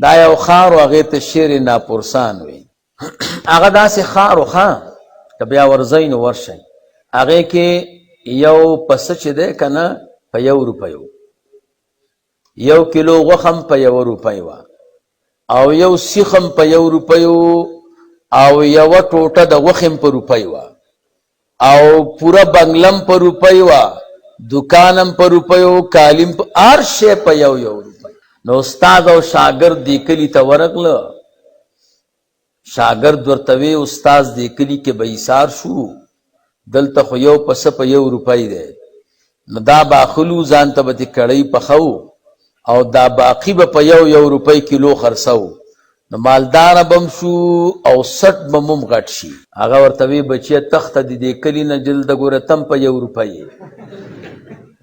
دا یو خار و هغې ته شیر ناپرسان وي. هغه داسې خار و که بیا ورځئ نو ورشئ، هغې کې یو پسه چې دی که نه په 1 روپۍ و، 1 کیلو غوښه هم په 1 روپۍ وه، او یو سیخ هم په 1 روپۍ و، او یوه ټوټه د غوښې هم په روپۍ وه، او پوره بنګلم په روپۍ وه، دکان هم په روپۍ و، کالیم په هر شی په 1 روپۍ. نو استاد او شاګرد دې کلي ته ورغله. شاګرد ورته وی استاد دې کلي کې به ایثار شو، دلته خو یو پسه په 1 روپۍ دی، نو دا باخلو ځان ته به دې کړۍ پخو او دا باقي به په 1 روپۍ کیلو خرڅو، نو مالداره بم شو او سټ بم هم غټ شي. هغه ورته وی بچیه تخته د دې کلي نه جلده ګوره تم په 1 روپۍ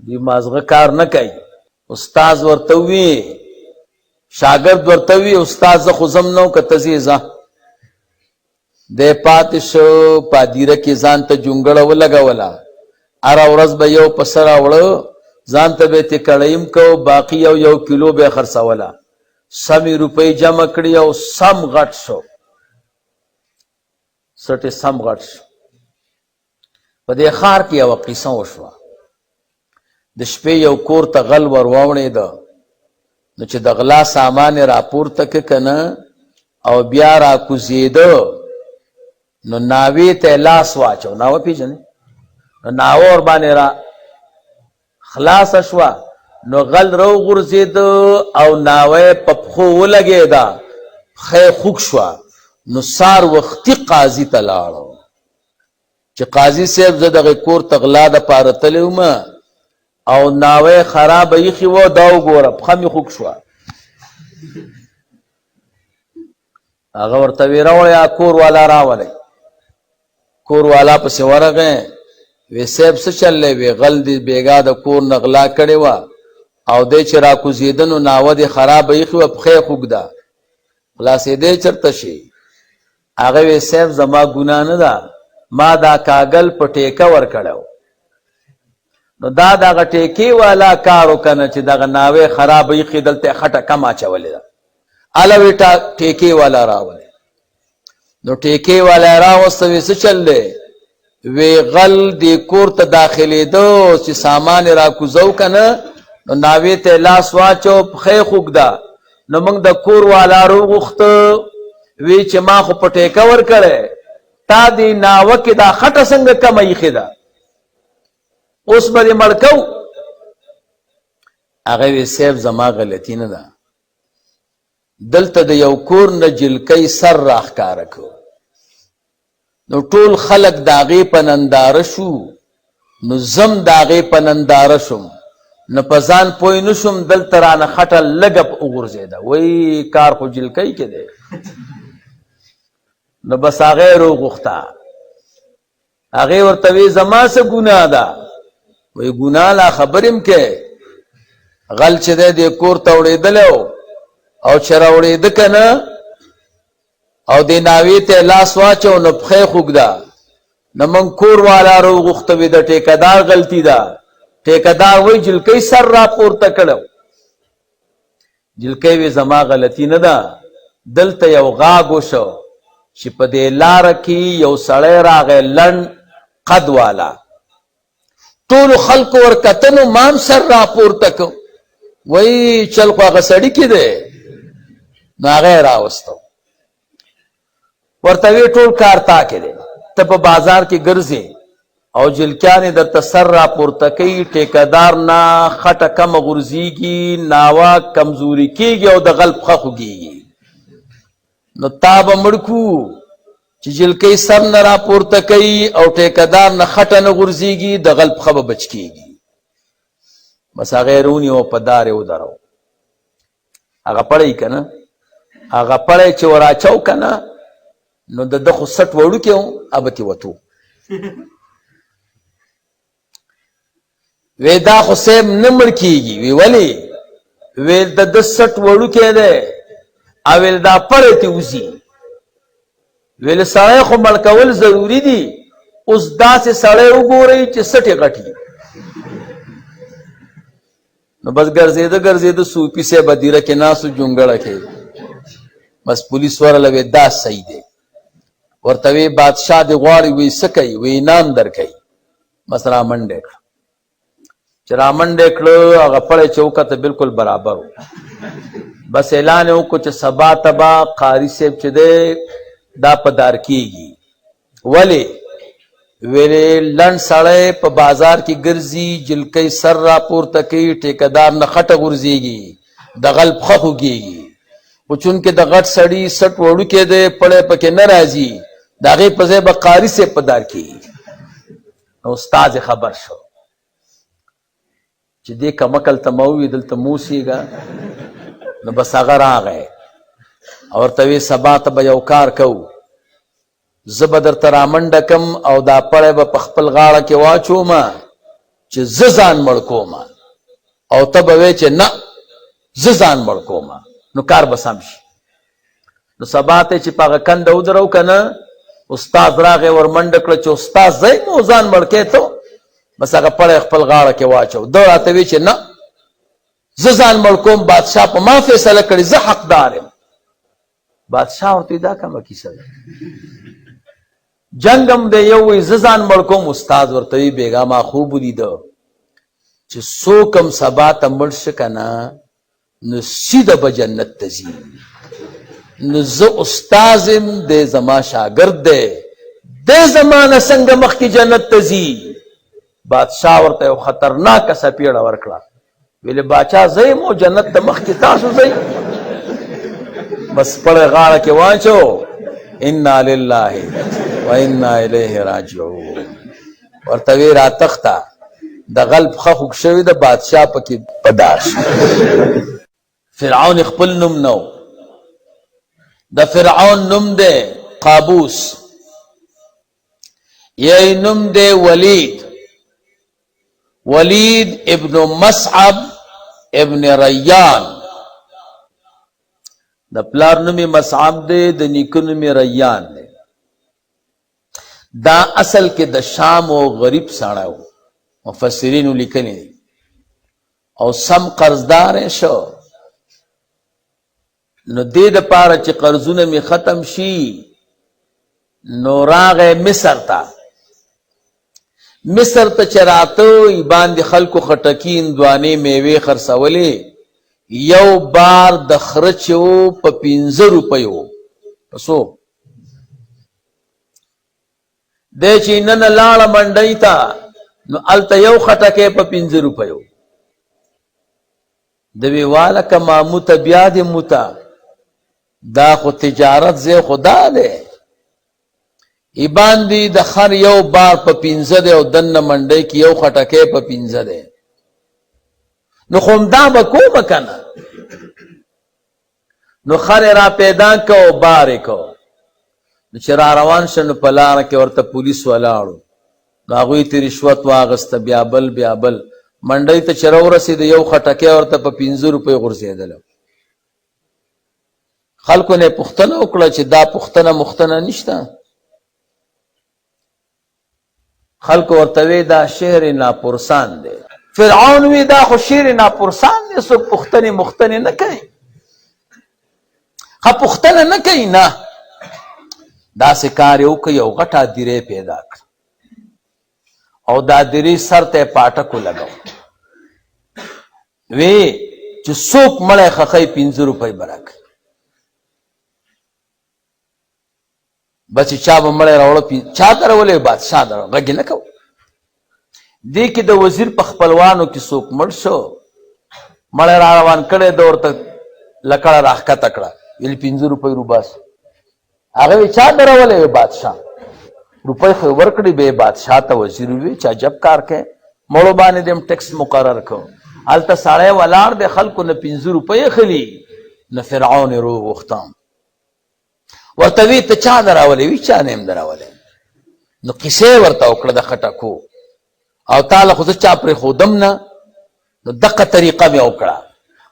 دوی مازغه کار نه کوي. استاد ورته وی شاګرد ورته وی استاد زه خو ځم نو که ته ځې ځه. دی پاتې شو، پادیره کې ځان ته جونګړه ولګوله، هره ورځ به یو پسه راوړه، ځان ته به یې کړیم کو، باقي 1 کیلو به یې خرڅوله. 100 روپۍ جمع کړي او سم غټ شو، سټ سم غټ شو. په دې ښار کې یوه قصه وشوه. د شپې یو کور ته غل ور واوړېده، نو چې د غلا سامان یې راپورته که که نه او بیا راکوزېده، نو ناوې ته لاس واچو. ناوه پېژنې؟ نو ناوه ورباندې را خلاصه شوه، نو غل راوغورځېده او ناوه په پښو ولګېده، پښه یې خوږ شوه. نو سار وختي قاضي ته لاړو چې قاضي صاحب زه دغې کور ته غلا دپاره تللی ومه او ناوه خرابه ایښې وه، دا وګوره پښه مې خوږ شوه. هغه ورته وی راوړی کور والا راولئ. کور والا پسې ورغی، وی صاحب څه چل دی؟ وی غل دې بیګا د کور نه غلا کړې وه او دی چې راکوزېده نو ناوه دې خرابه ایښې وه، پښه یې خوږ ده، خلاصېدی چېرته شي؟ هغه وی صاحب زما ګناه نه ده، ما دا کاګل په ټیکه ورکړی و. نو دا دغه ټیکې والا کار وکنه چې دغه ناوې خرابه ایښې دلته یې خټه کم اچولې ده. هله وی ټیکې والا راولئ. نو ټیکې والا راوسته، وی څه چل دی؟ وی غل دې کور ته داخلېده چې سامان یې راکوزو که نه، نو ناوې ته لاس واچو، پښه یې خوږ ده. نو موږ د کور والا راوغوښته، وی چې ما خو په ټیکه ورکړی، تا دې ناوه کې دا خټه څنګه کمه ایښې ده، اوس به دې مړ کو؟ هغه وی صاحب زما غلطي نه ده، دلته د یو کور نه جلکۍ سر راښکاره کړو، نو ټول خلک د هغې په ننداره شو، نو زم د هغې په ننداره شوم، نو په ځان پوی نه شوم، دلته رانه خټه لږه وغورځېده. وایي کار خو جلکۍ کې دی. نو بس هغې راوغوښته. هغې ورته وی زما څه ګناه ده؟ وی ګناه لا خبر یم کې، غل چې دی دې کور ته وړېدلی و او چې راوړېده که نه او دې ناوې ته لاس واچو، نو پښه یې خوږ ده. نو موږ کور والا راوغوښته، وی د ټیکهدار غلطي ده. ټیکهدار وایي جلکۍ سر راپورته کړو. جلکۍ وی زما غلطي نه ده، دلته یو غاګ وشو چې په دې لاره کې یو سړی راغی لنډ قد والا، ټولو خلکو ورکتنو مام سر راپورته کو. وایي چل خو هغه سړي کې دی. نو هغه یې راوستو، ورته وی ټول کار تا کې دی، ته په بازار کې ګرځې او جلکیانې درته سر راپورته کوي، ټیکهدار نه خټه کمه غورځېږي، ناوه کمزوري کېږي او د غل پښه خوږېږي. نو تا به مړ کړو چې جلکۍ سر نه راپورته کوي او ټیکهدار نه خټه نه غورځېږي، د غل پښه به بچ کېږي. بس هغه یې رونیو په دار یې ودرو. هغه پړی که نه، هغه پړی چې ور اچو که نه، نو د ده خو سټ وړوکی و، ابتې وتو. وی دا خو صاحب نه مړ کېږي. وی ولې؟ ویل د ده سټ وړوکی دی او ویل دا پړی ته وځي. ویل سړی خو مړ کول ضروري دي، اوس داسې سړی وګورئ چې سټ یې غټي. نو بس ګرځېده ګرځېده صوفي صاحب هدیره کې ناست و، جونګړه کې بس پولیس ورله وی دا صحیح دی. ورته وی بادشاه دی غواړي، وی څه کوي؟ وی انعام درکوي. بس رامنډې کړه. چې رامنډې کړه هغه پړی چې وکته بالکل برابر و. بس اعلان یې وکړو چې سبا ته به قاري صاحب چې دی دا په دار کېږي. ولې؟ ویلې لنډ سړی په بازار کې ګرځي، جلکۍ سر راپورته کوي، ټیکهدار نه خټه غورځېږي، د غل پښه خوږېږي. خو چونکې د غټ سړي سټ وړوکی دی، پړی پکې نه راځي، د هغې په ځای به قاري صاحب په دار کېږي. نو استاد خبر شو چې دې کمکل ته مه ووي دلته مه اوسېږه. نو بس هغه راغی او ورته وی سبا ته به یو کار کوو، زه به درته رامنډه کم او دا پړی به په خپل غاړه کې واچوم چې زه ځان مړ کوم، او ته به وی چې نه زه ځان مړ کوم، نو کار به سم شي. نو سبا ته چې په هغه کنده ودرو که نه، استاد راغی ورمنډه کړه چې استاد ځئ مو ځان مړ کې ته. بس هغه پړی خپل غاړه کې واچو. ده راته وی چې نه زه ځان مړ کوم، بادشاه په ما فیصله کړي، زه حقدار یم. بادشاه ورته دا کومه کیسه ده؟ جنګ هم دی یو وی زه ځان مړ کوم. استاد ورته وی بیګا ما خوب ولیده چې څوک هم سبا ته مړ شه که نه نو سیده به جنت ته ځي. نو زه استاز یم، دی زما شاګرد دی، دی زما نه څنګه مخکې جنت ته ځي؟ بادشاه ورته یو خطرناکه څپېړه ورکړه. ویلې باچا زه یم او جنت ته مخکې تاسو ځئ. بس پړی غاړه کې واچو، انا لله و انا الیه راجعون. ورته وی راتښته، د غل پښه خوږ شوې ده، بادشاه پکې په دار شو. فرعون خپل نوم نو، د فرعون نوم دی قابوس، یې نوم دی ولید ابن مصعب ابن ریان. د پلار نومې مصعب دی، د نیکه نومې ریان دی. دا اصل کې د شام او غریب سړی و، مفسرینو لیکلی دی، او سم قرضدار شو. نو دې دپاره چې قرضونه مې ختم شي نو راغی مصر ته. مصر ته چې راته باندې خلکو خټکي، هندوانې، میوې خرڅولې. یو بار د خره چې و په 15 روپیو، په څو دی چې نن لاړه منډۍ ته نو هلته یو خټکی په 15 روپیو. د وی واله که ما موته بیا دې موته، دا خو تجارت ځای خو دا دی. ای باندې د خر یو بار په 15 دی او دننه منډۍ کې یو خټکی په 15 دی. نو خو همدا به کومه که نه. نو خر را پیدا که او بار یې که. نو چې را روان شه نو په لاره کې ورته پولیس ولاړو. نو هغوی ته رشوت واغسته، بیا بل منډۍ ته چې راورسېده یو خټکی ورته په 15 روپۍ غورځېدله. خلکو نه پوښتنه وکړه چې دا پوښتنه نشته؟ خلکو ورته وی دا شعر ناپرسان دی. فرعون وی دا خو شعر ناپرسان دی، څوک پوښتنې نه کوي. ښه پوښتنه نه کوي، نه داسې کار یې وکړ، یو غټه هدیرې پیدا کړه او دا هدیرې سر ته یې پاټک ولګو. وی چې څوک مړی خښی 15 روپۍ به راکوي. بس چې چا به مړی راوړه، چا ته راولې؟ بادشاه ته غږ یې نه کوو. دې کې د وزیر په خپلوانو کې څوک مړ شو، مړی را روان کړی ده، ورته لکړه راښکته کړه، ویل 15 روپۍ روباسه. هغه وی چا ته راولې؟ بادشاه. روپۍ خو یې ورکړې، به بادشاه ته وزیر وی چې عجب کار کوې، مړو باندې دې هم ټکس مقرر کړو. هلته سړی ولاړ دی، خلکو نه 15 روپۍ اخلي. نه فرعون یې روغوښتم. ورته وی ته چا نه راولې؟ وی چا نه یم دراولی. نو قصې ورته وکړه د خټکو، او تعالی خو زه چا پرېښودم نه. نو دقه طریقه مې وکړه،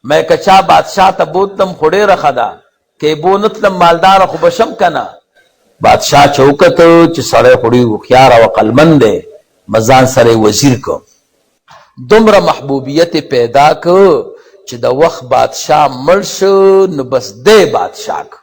مې که چا بادشاه ته بوتلم خو ډېره ښه ده، که یې بونتلم مالداره خو به شم که نه. بادشاه چې وکتل چې سړی خو ډېر هوښیار او عقلمند دی، بس ځان سره یې وزیر کړ. دومره محبوبیت پیدا کړ چې د وخت بادشاه مړ شو نو بس دی بادشاه کړ.